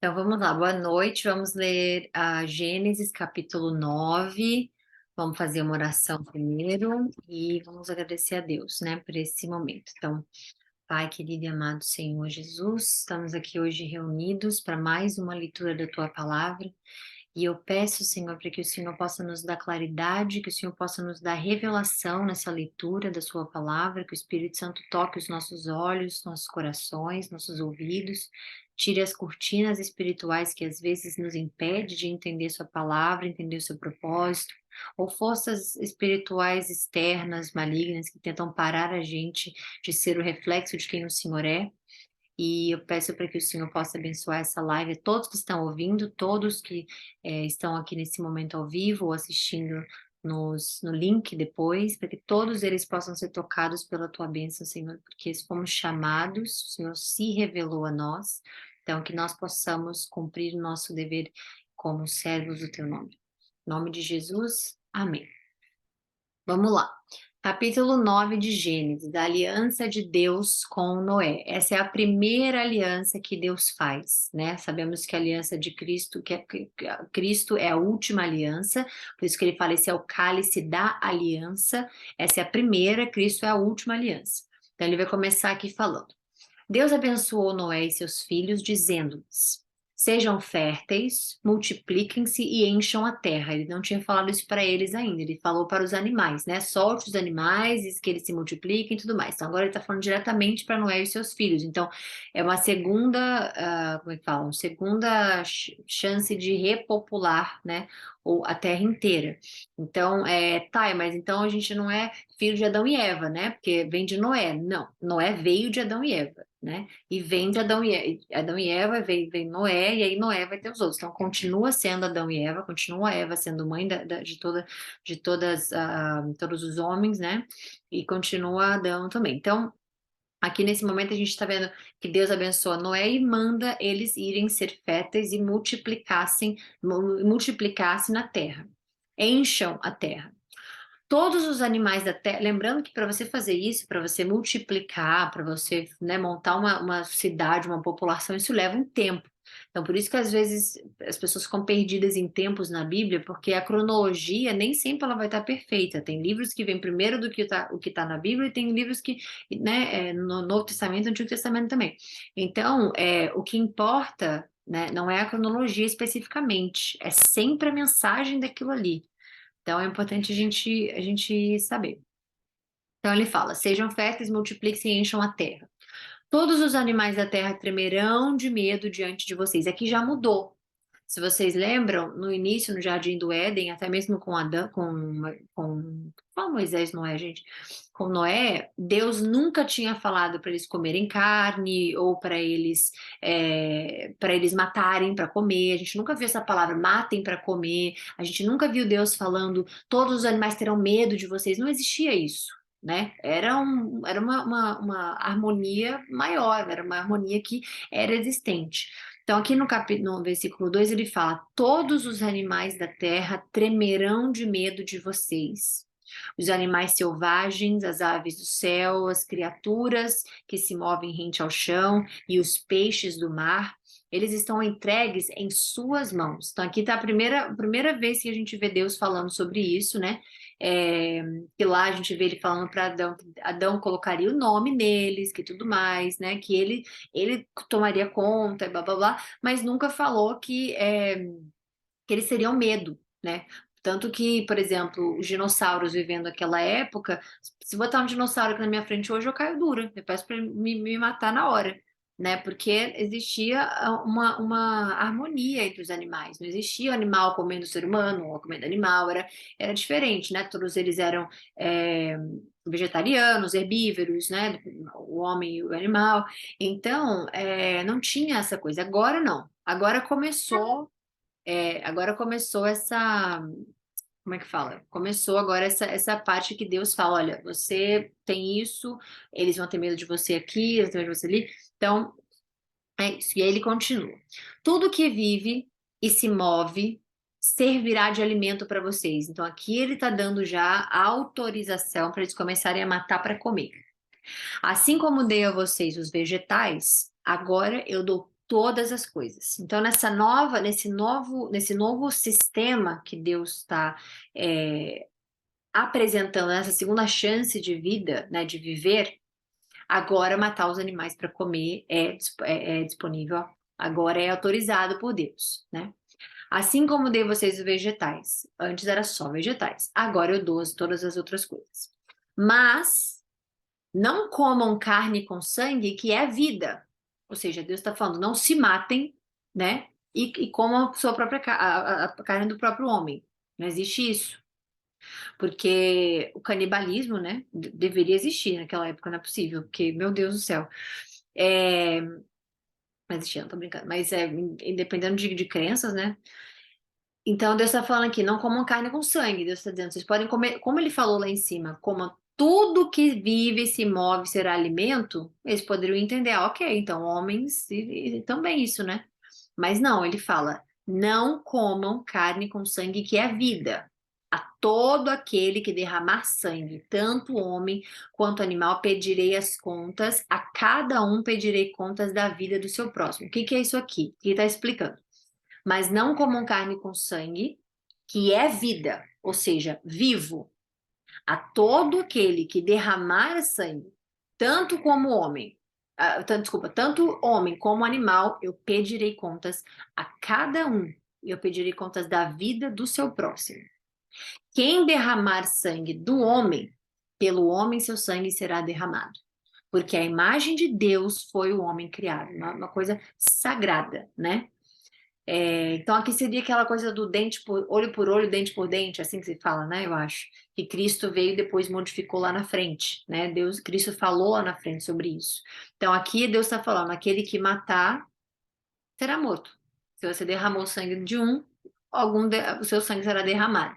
Então vamos lá, boa noite. Vamos ler a Gênesis capítulo 9. Vamos fazer uma oração primeiro e vamos agradecer a Deus, né, por esse momento. Então, Pai querido e amado Senhor Jesus, estamos aqui hoje reunidos para mais uma leitura da Tua palavra. E eu peço, Senhor, para que o Senhor possa nos dar claridade, que o Senhor possa nos dar revelação nessa leitura da Sua palavra, que o Espírito Santo toque os nossos olhos, nossos corações, nossos ouvidos, tire as cortinas espirituais que às vezes nos impede de entender Sua palavra, entender o seu propósito, ou forças espirituais externas, malignas, que tentam parar a gente de ser o reflexo de quem o Senhor é. E eu peço para que o Senhor possa abençoar essa live, todos que estão ouvindo, todos que estão aqui nesse momento ao vivo ou assistindo no link depois, para que todos eles possam ser tocados pela tua bênção, Senhor, porque fomos chamados, o Senhor se revelou a nós, então que nós possamos cumprir o nosso dever como servos do teu nome. Em nome de Jesus, amém. Vamos lá. Capítulo 9 de Gênesis, da aliança de Deus com Noé. Essa é a primeira aliança que Deus faz, né? Sabemos que a aliança de Cristo, que Cristo é a última aliança, por isso que ele fala, esse é o cálice da aliança. Essa é a primeira, Cristo é a última aliança. Então ele vai começar aqui falando. Deus abençoou Noé e seus filhos, dizendo-lhes: sejam férteis, multipliquem-se e encham a terra. Ele não tinha falado isso para eles ainda, ele falou para os animais, né? Solte os animais, e que eles se multipliquem e tudo mais. Então agora ele está falando diretamente para Noé e seus filhos. Então é uma segunda, como é que fala? Uma segunda chance de repopular, né? Ou a terra inteira. Então, tá, mas então a gente não é filho de Adão e Eva, né? Porque vem de Noé. Não, Noé veio de Adão e Eva, né? E vem de Adão e Eva, vem Noé, e aí Noé vai ter os outros. Então, continua sendo Adão e Eva, continua Eva sendo mãe de todas, todos os homens, né? E continua Adão também. Então, aqui nesse momento a gente está vendo que Deus abençoa Noé e manda eles irem ser férteis e multiplicassem na terra. Encham a terra. Todos os animais da terra, lembrando que para você fazer isso, para você multiplicar, para você, né, montar uma cidade, uma população, isso leva um tempo. Então, por isso que às vezes as pessoas ficam perdidas em tempos na Bíblia, porque a cronologia nem sempre ela vai estar perfeita. Tem livros que vêm primeiro do que o que está na Bíblia, e tem livros que, né, no Novo Testamento e no Antigo Testamento também. Então, o que importa, né, não é a cronologia especificamente, é sempre a mensagem daquilo ali. Então é importante a gente saber. Então ele fala: sejam férteis, multipliquem-se e encham a terra. Todos os animais da terra tremerão de medo diante de vocês. Aqui já mudou. Se vocês lembram, no início, no Jardim do Éden, até mesmo com Adão, com Moisés, não é, gente? Com Noé, Deus nunca tinha falado para eles comerem carne ou para eles matarem para comer. A gente nunca viu essa palavra matem para comer. A gente nunca viu Deus falando todos os animais terão medo de vocês. Não existia isso. Né? Era uma harmonia maior, era uma harmonia que era existente. Então, aqui no versículo 2 ele fala: todos os animais da terra tremerão de medo de vocês. Os animais selvagens, as aves do céu, as criaturas que se movem rente ao chão e os peixes do mar, eles estão entregues em suas mãos. Então, aqui está a primeira vez que a gente vê Deus falando sobre isso, né? Que lá a gente vê ele falando para Adão que Adão colocaria o nome neles, que tudo mais, né? Que ele tomaria conta, e blá blá blá, mas nunca falou que eles teriam medo, né? Tanto que, por exemplo, os dinossauros vivendo aquela época, se botar um dinossauro aqui na minha frente hoje, eu caio dura, eu peço para me matar na hora, né? Porque existia uma harmonia entre os animais, não existia o animal comendo o ser humano, ou comendo animal, era diferente, né? Todos eles eram vegetarianos, herbívoros, né? O homem e o animal. Então, não tinha essa coisa. Agora não. Agora começou essa, como é que fala? Começou agora essa parte que Deus fala, olha, você tem isso, eles vão ter medo de você aqui, eles vão ter medo de você ali. Então, é isso. E aí ele continua. Tudo que vive e se move servirá de alimento para vocês. Então, aqui ele está dando já a autorização para eles começarem a matar para comer. Assim como dei a vocês os vegetais, agora eu dou todas as coisas. Então, nesse novo sistema que Deus está apresentando, nessa segunda chance de vida, né, de viver, agora matar os animais para comer é disponível, agora é autorizado por Deus, né? Assim como dei vocês os vegetais. Antes era só vegetais. Agora eu dou todas as outras coisas. Mas não comam carne com sangue, que é vida. Ou seja, Deus está falando, não se matem, né? E comam a sua própria a carne do próprio homem. Não existe isso. Porque o canibalismo, né? Deveria existir naquela época, não é possível. Porque, meu Deus do céu. É, mas existia, não tô brincando. Mas independendo de crenças, né? Então, Deus está falando aqui, não comam carne com sangue. Deus está dizendo, vocês podem comer, como ele falou lá em cima, comam tudo que vive, se move, será alimento. Eles poderiam entender, ok, então homens e também isso, né? Mas não, ele fala, não comam carne com sangue, que é vida. A todo aquele que derramar sangue, tanto homem quanto animal, pedirei as contas, a cada um pedirei contas da vida do seu próximo. O que é isso aqui? O que está explicando? Mas não comam carne com sangue, que é vida, ou seja, vivo. A todo aquele que derramar sangue, tanto como homem, tanto homem como animal, eu pedirei contas a cada um. Eu pedirei contas da vida do seu próximo. Quem derramar sangue do homem, pelo homem seu sangue será derramado. Porque a imagem de Deus foi o homem criado, uma coisa sagrada, né? Então aqui seria aquela coisa do olho por olho, dente por dente, assim que se fala, né? Eu acho que Cristo veio e depois modificou lá na frente, né? Cristo falou lá na frente sobre isso. Então aqui Deus está falando, aquele que matar será morto. Se você derramou o sangue de um, o seu sangue será derramado.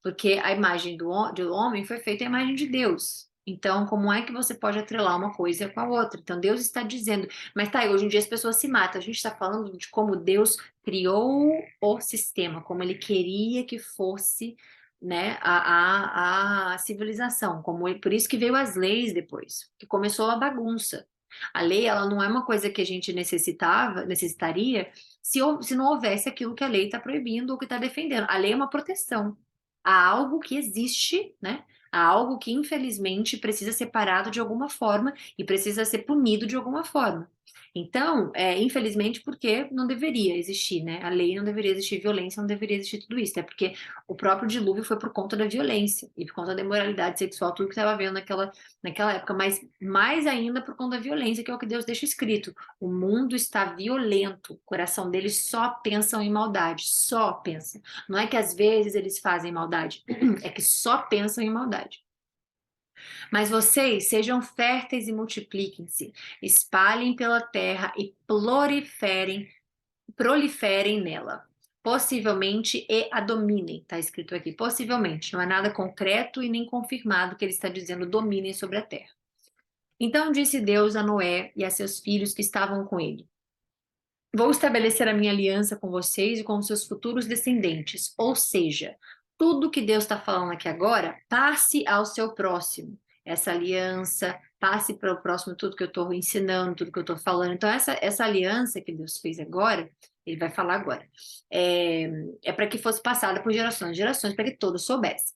Porque a imagem do homem foi feita a imagem de Deus. Então, como é que você pode atrelar uma coisa com a outra? Então, Deus está dizendo, mas tá aí, hoje em dia as pessoas se matam. A gente está falando de como Deus criou o sistema, como ele queria que fosse, né, a civilização. Por isso que veio as leis depois, que começou a bagunça. A lei, ela não é uma coisa que a gente necessitaria se não houvesse aquilo que a lei está proibindo ou que está defendendo. A lei é uma proteção a algo que existe, né? A algo que infelizmente precisa ser parado de alguma forma e precisa ser punido de alguma forma. Então, infelizmente, porque não deveria existir, né? A lei não deveria existir, violência não deveria existir tudo isso, é porque o próprio dilúvio foi por conta da violência e por conta da imoralidade sexual, tudo que estava vendo naquela época, mas mais ainda por conta da violência, que é o que Deus deixa escrito. O mundo está violento, o coração deles só pensam em maldade, só pensa. Não é que às vezes eles fazem maldade, é que só pensam em maldade. Mas vocês sejam férteis e multipliquem-se, espalhem pela terra e proliferem nela. Possivelmente e a dominem, está escrito aqui, possivelmente, não é nada concreto e nem confirmado que ele está dizendo dominem sobre a terra. Então disse Deus a Noé e a seus filhos que estavam com ele: Vou estabelecer a minha aliança com vocês e com os seus futuros descendentes. Ou seja, tudo que Deus está falando aqui agora, passe ao seu próximo. Essa aliança, passe para o próximo tudo que eu estou ensinando, tudo que eu estou falando. Então, essa aliança que Deus fez agora, ele vai falar agora, é para que fosse passada por gerações, para que todos soubessem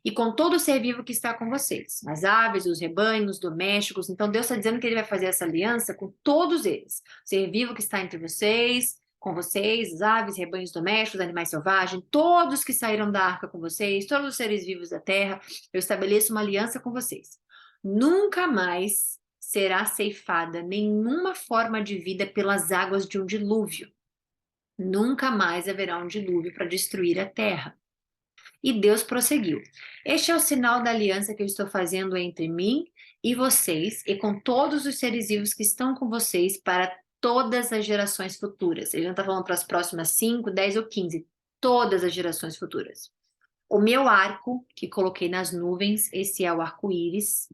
e com todo ser vivo que está com vocês, as aves, os rebanhos domésticos. Então Deus está dizendo que ele vai fazer essa aliança com todos eles. O ser vivo que está entre vocês, com vocês, as aves, rebanhos domésticos, animais selvagens, todos que saíram da arca com vocês, todos os seres vivos da terra, eu estabeleço uma aliança com vocês. Nunca mais será ceifada nenhuma forma de vida pelas águas de um dilúvio. Nunca mais haverá um dilúvio para destruir a terra. E Deus prosseguiu: Este é o sinal da aliança que eu estou fazendo entre mim e vocês, e com todos os seres vivos que estão com vocês para todas as gerações futuras. Ele não está falando para as próximas 5, 10 ou 15, todas as gerações futuras. O meu arco, que coloquei nas nuvens, esse é o arco-íris,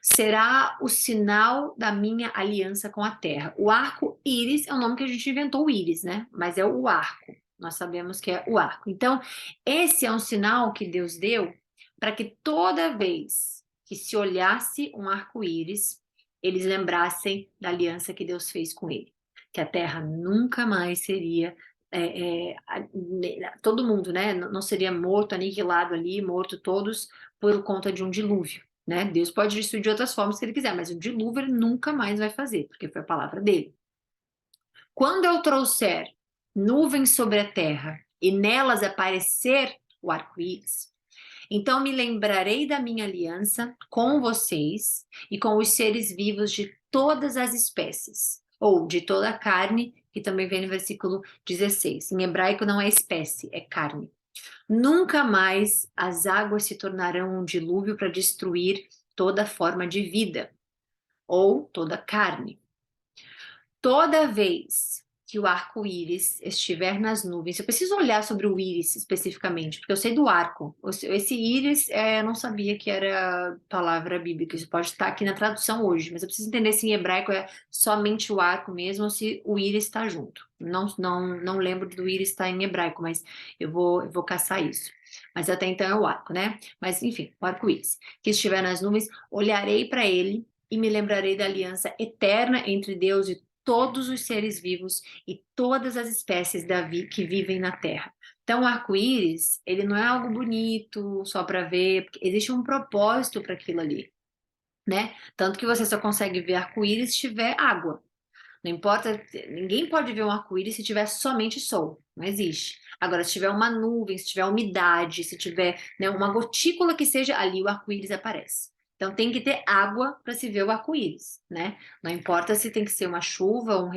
será o sinal da minha aliança com a terra. O arco-íris é o nome que a gente inventou, o íris, né? Mas é o arco. Nós sabemos que é o arco. Então, esse é um sinal que Deus deu para que toda vez que se olhasse um arco-íris, eles lembrassem da aliança que Deus fez com ele. que a terra nunca mais seria todo mundo, né? Não seria morto, aniquilado ali, morto todos por conta de um dilúvio, né? Deus pode destruir de outras formas se ele quiser, mas o dilúvio ele nunca mais vai fazer, porque foi a palavra dele. Quando eu trouxer nuvens sobre a terra e nelas aparecer o arco-íris, então me lembrarei da minha aliança com vocês e com os seres vivos de todas as espécies, ou de toda a carne, que também vem no versículo 16. Em hebraico não é espécie, é carne. Nunca mais as águas se tornarão um dilúvio para destruir toda forma de vida, ou toda carne. Toda vez que o arco-íris estiver nas nuvens, eu preciso olhar sobre o íris especificamente, porque eu sei do arco. Esse íris, eu não sabia que era palavra bíblica, isso pode estar aqui na tradução hoje, mas eu preciso entender se em hebraico é somente o arco mesmo ou se o íris está junto. Não lembro do íris estar em hebraico, mas eu vou caçar isso. Mas até então é o arco, né? Mas enfim, o arco-íris. Que estiver nas nuvens, olharei para ele e me lembrarei da aliança eterna entre Deus e todos os seres vivos e todas as espécies que vivem na Terra. Então, o arco-íris, ele não é algo bonito só para ver, porque existe um propósito para aquilo ali, né? Tanto que você só consegue ver arco-íris se tiver água. Não importa, ninguém pode ver um arco-íris se tiver somente sol, não existe. Agora, se tiver uma nuvem, se tiver umidade, se tiver, né, uma gotícula que seja ali, o arco-íris aparece. Então tem que ter água para se ver o arco-íris, né? Não importa se tem que ser uma chuva,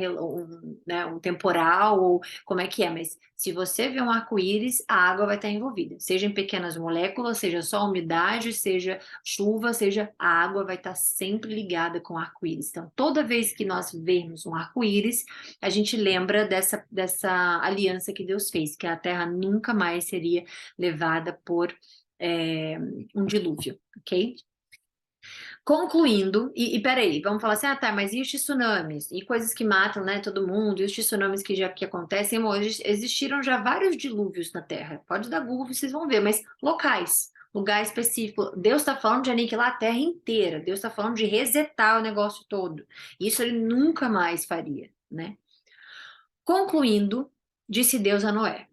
né, um temporal ou como é que é, mas se você vê um arco-íris, a água vai estar envolvida, seja em pequenas moléculas, seja só umidade, seja chuva, seja a água vai estar sempre ligada com o arco-íris. Então, toda vez que nós vemos um arco-íris, a gente lembra dessa aliança que Deus fez, que a terra nunca mais seria levada por um dilúvio, ok? Concluindo, e peraí, vamos falar assim, tá, mas e os tsunamis? E coisas que matam, né, todo mundo, e os tsunamis que acontecem hoje, existiram já vários dilúvios na Terra. Pode dar Google, vocês vão ver, mas locais, lugar específico. Deus está falando de aniquilar a Terra inteira, Deus está falando de resetar o negócio todo. Isso ele nunca mais faria, né? Concluindo, disse Deus a Noé,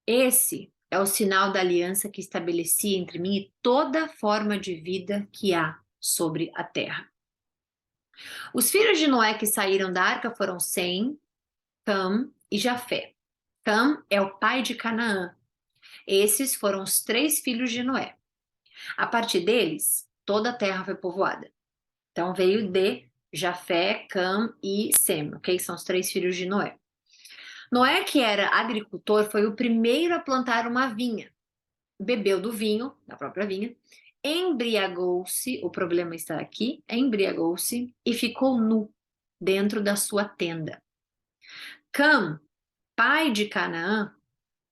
esse é o sinal da aliança que estabeleci entre mim e toda forma de vida que há sobre a terra. Os filhos de Noé que saíram da arca foram Sem, Cam e Jafé. Cam é o pai de Canaã. Esses foram os 3 filhos de Noé. A partir deles, toda a terra foi povoada. Então veio de Jafé, Cam e Sem, ok? São os 3 filhos de Noé. Noé, que era agricultor, foi o primeiro a plantar uma vinha. Bebeu do vinho, da própria vinha, embriagou-se, o problema está aqui, embriagou-se e ficou nu dentro da sua tenda. Cam, pai de Canaã,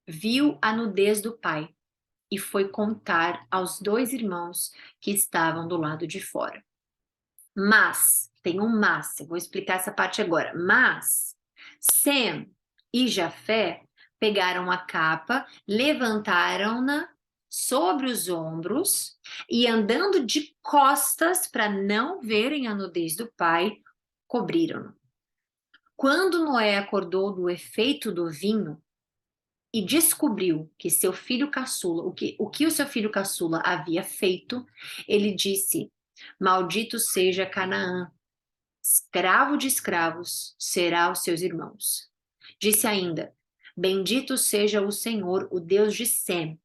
viu a nudez do pai e foi contar aos 2 irmãos que estavam do lado de fora. Mas, tem um mas, eu vou explicar essa parte agora. Mas, Sem e Jafé pegaram a capa, levantaram-na sobre os ombros e, andando de costas para não verem a nudez do pai, cobriram-no. Quando Noé acordou do efeito do vinho e descobriu que seu filho caçula, o que o seu filho caçula havia feito, ele disse: Maldito seja Canaã, escravo de escravos será os seus irmãos. Disse ainda: Bendito seja o Senhor, o Deus de Sem,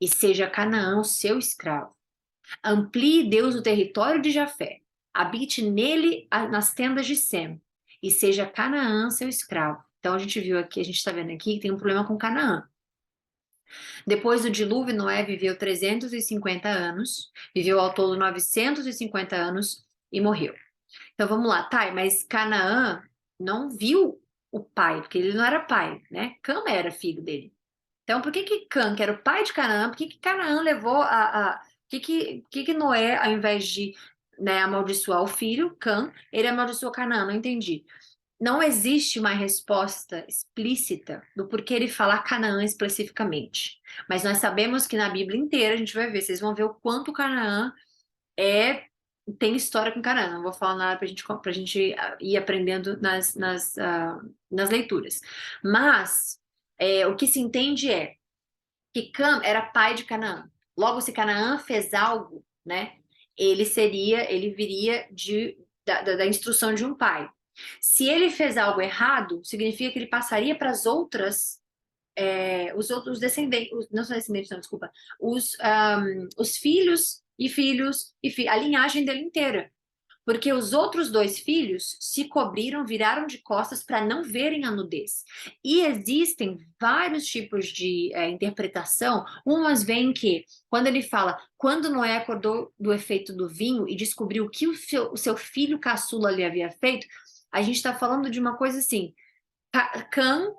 e seja Canaã o seu escravo. Amplie Deus o território de Jafé, habite nele nas tendas de Sem, e seja Canaã seu escravo. Então a gente viu aqui, a gente está vendo aqui que tem um problema com Canaã. Depois do dilúvio, Noé viveu 350 anos, viveu ao todo 950 anos e morreu. Então vamos lá, tá, mas Canaã não viu o pai, porque ele não era pai, né? Cam era filho dele. Então por que que Cam, que era o pai de Canaã, por que que Canaã levou que Noé, ao invés de, né, amaldiçoar o filho, Cam, ele amaldiçoou Canaã? Não entendi. Não existe uma resposta explícita do porquê ele falar Canaã especificamente. Mas nós sabemos que na Bíblia inteira a gente vai ver, vocês vão ver o quanto Canaã é tem história com Canaã, não vou falar nada pra gente ir aprendendo nas leituras. Mas o que se entende é que Cam era pai de Canaã. Logo, se Canaã fez algo, né, ele viria da instrução de um pai. Se ele fez algo errado, significa que ele passaria para as outras, os outros descendentes, não são descendentes, não, desculpa, os filhos e filhos, a linhagem dele inteira. Porque os outros dois filhos se cobriram, viraram de costas para não verem a nudez. E existem vários tipos de interpretação. Umas veem que, quando ele fala, quando Noé acordou do efeito do vinho e descobriu o que o seu filho caçula lhe havia feito, a gente está falando de uma coisa assim: Cã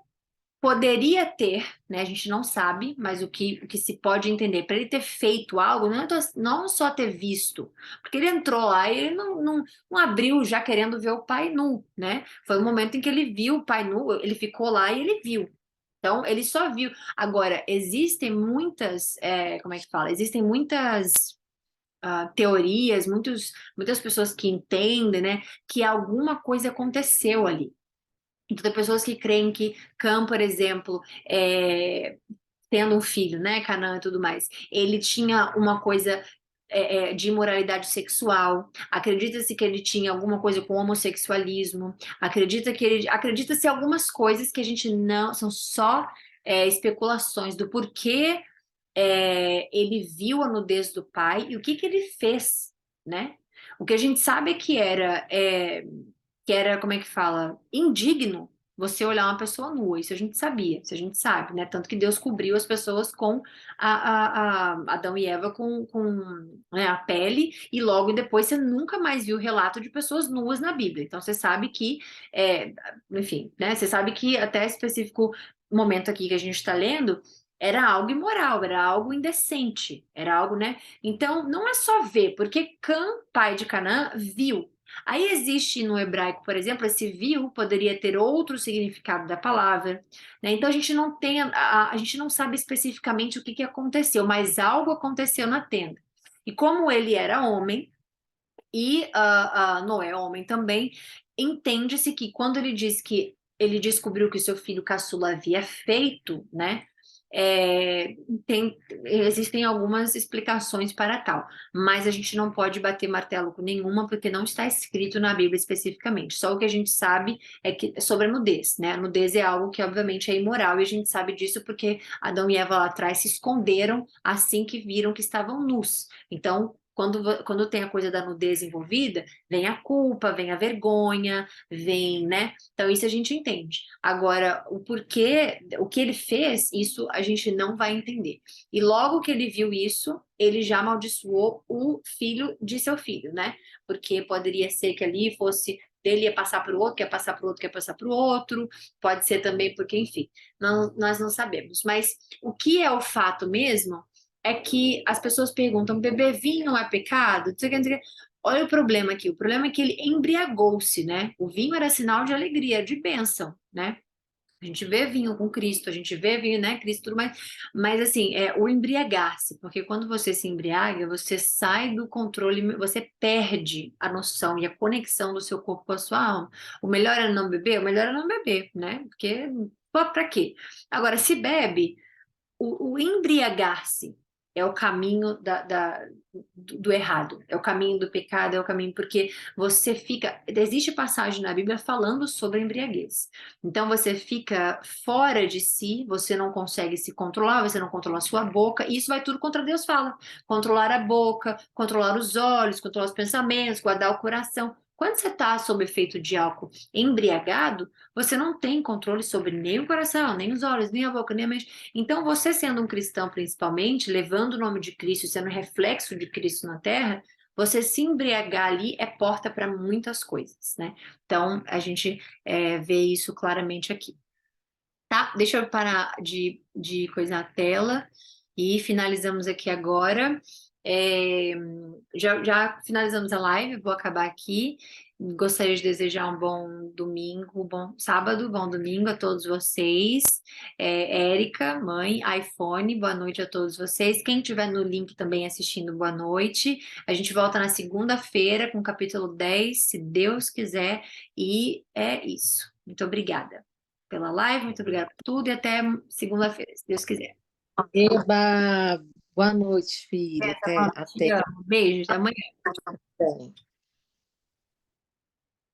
poderia ter, né? A gente não sabe, mas o que se pode entender, para ele ter feito algo, não só ter visto, porque ele entrou lá e ele não abriu já querendo ver o pai nu, né? Foi o momento em que ele viu o pai nu, ele ficou lá e ele viu. Então, ele só viu. Agora, existem muitas, como é que fala? Existem muitas teorias, muitas pessoas que entendem, né, que alguma coisa aconteceu ali. Então, tem pessoas que creem que Cã, por exemplo, tendo um filho, né, Canaã e tudo mais, ele tinha uma coisa de imoralidade sexual, acredita-se que ele tinha alguma coisa com homossexualismo, acredita-se algumas coisas que a gente não, são só especulações do porquê ele viu a nudez do pai e o que que ele fez, né? O que a gente sabe é que era, como é que fala, indigno você olhar uma pessoa nua, isso a gente sabia, isso a gente sabe, né? Tanto que Deus cobriu as pessoas com Adão e Eva com né, a pele, e logo depois você nunca mais viu relato de pessoas nuas na Bíblia. Então você sabe que, enfim, né? Você sabe que até específico momento aqui que a gente está lendo, era algo imoral, era algo indecente, era algo, né? Então não é só ver, porque Cã, pai de Canaã, viu. Aí existe no hebraico, por exemplo, esse viu poderia ter outro significado da palavra, né? Então a gente não tem, a gente não sabe especificamente o que aconteceu, mas algo aconteceu na tenda. E como ele era homem e Noé homem também, entende-se que quando ele diz que ele descobriu que seu filho caçula havia feito, né? É, existem algumas explicações para tal, mas a gente não pode bater martelo com nenhuma, porque não está escrito na Bíblia especificamente. Só o que a gente sabe é que sobre a nudez, né? A nudez é algo que obviamente é imoral, e a gente sabe disso porque Adão e Eva lá atrás se esconderam assim que viram que estavam nus. Então, quando tem a coisa da nudez envolvida, vem a culpa, vem a vergonha, vem, né? Então, isso a gente entende. Agora, o porquê, o que ele fez, isso a gente não vai entender. E logo que ele viu isso, ele já amaldiçoou o filho de seu filho, né? Porque poderia ser que ali fosse dele ia passar para o outro, quer passar para o outro, quer passar para o outro, pode ser também porque, enfim, nós não sabemos. Mas o que é o fato mesmo é que as pessoas perguntam: beber vinho não é pecado? Não sei o que, não sei o que. Olha o problema aqui. O problema é que ele embriagou-se, né? O vinho era sinal de alegria, de bênção, né? A gente vê vinho com Cristo, a gente vê vinho, né, Cristo, tudo mais, mas assim, o embriagar-se, porque quando você se embriaga, você sai do controle, você perde a noção e a conexão do seu corpo com a sua alma. O melhor é não beber, o melhor é não beber, né? Porque, pô, pra quê? Agora, se bebe, o embriagar-se é o caminho do errado, é o caminho do pecado, é o caminho, porque você fica. Existe passagem na Bíblia falando sobre a embriaguez. Então você fica fora de si, você não consegue se controlar, você não controla a sua boca, e isso vai tudo contra Deus fala. Controlar a boca, controlar os olhos, controlar os pensamentos, guardar o coração. Quando você está sob efeito de álcool embriagado, você não tem controle sobre nem o coração, nem os olhos, nem a boca, nem a mente. Então, você sendo um cristão, principalmente, levando o nome de Cristo, sendo reflexo de Cristo na Terra, você se embriagar ali é porta para muitas coisas, né? Então, a gente vê isso claramente aqui. Tá? Deixa eu parar de coisar a tela e finalizamos aqui agora. Já finalizamos a live, vou acabar aqui. Gostaria de desejar um bom domingo, bom sábado, bom domingo a todos vocês. Érica, mãe, iPhone, boa noite a todos vocês. Quem tiver no link também assistindo, boa noite. A gente volta na segunda-feira com o capítulo 10, se Deus quiser. E é isso. Muito obrigada pela live, muito obrigada por tudo e até segunda-feira, se Deus quiser. Eba, boa noite, filha. Até, Te até. amo. Beijo, até amanhã. Até.